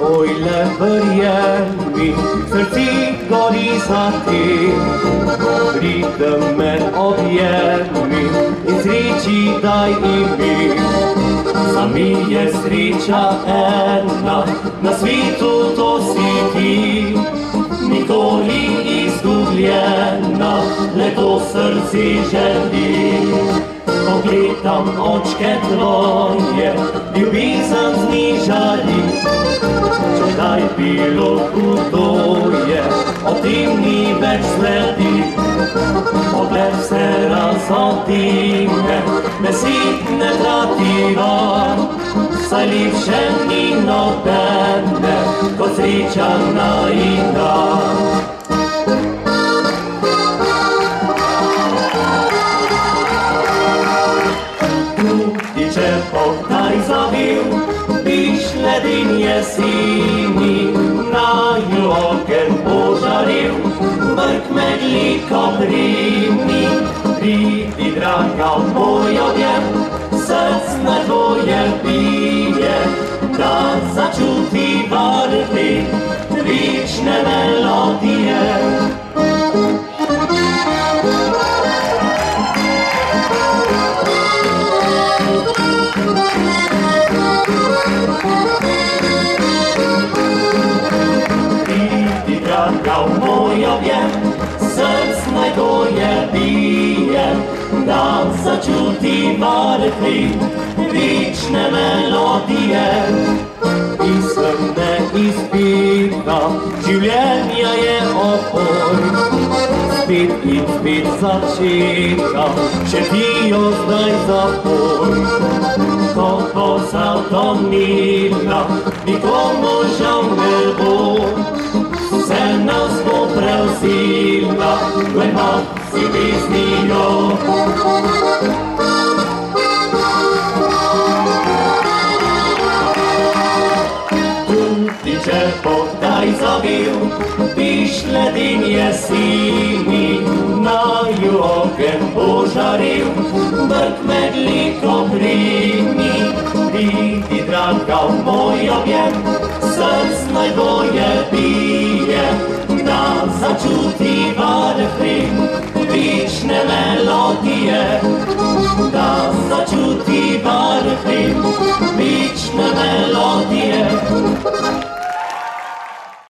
Ojle verjemi, srci gori za te, pridem me objemi in sreči daj imi. Sami je sreča ena, na svetu to si ti, nikoli izgubljena, le to srce želi. Pogledam očke tvoje, ljubezen znižali, če kdaj bilo hudo je, o tem ni več sledi. Pogled se razodine, besed ne tratira, saj lepše ni nobene, kot sreča najina. Če Bogdaj zavil, biš leden jeseni, naju ogenj požaril, mrk megliko primi. Pridi, draga, v moj objem, src na tvoje bije, da začuti barvi večne melodije. Pridi, draga, v moj objem, src naj tvoje bije, da začuti barvi večne melodije. Pisem ne izpita, življenja je opor, spet in spet začetka, še ti jo zdaj zapor. Ko bo zatonila, nikomu žal ne bo, vse nas bo prevzela, glema si pesnijo. Tudi če Bogdaj zavil, biš leden jeseni, naju ogenj požaril, mrk megliko primi. Pridi, draga, v moj objem, src naj tvoje bije, da začuti barvi večne melodije, da začuti barvi večne melodije.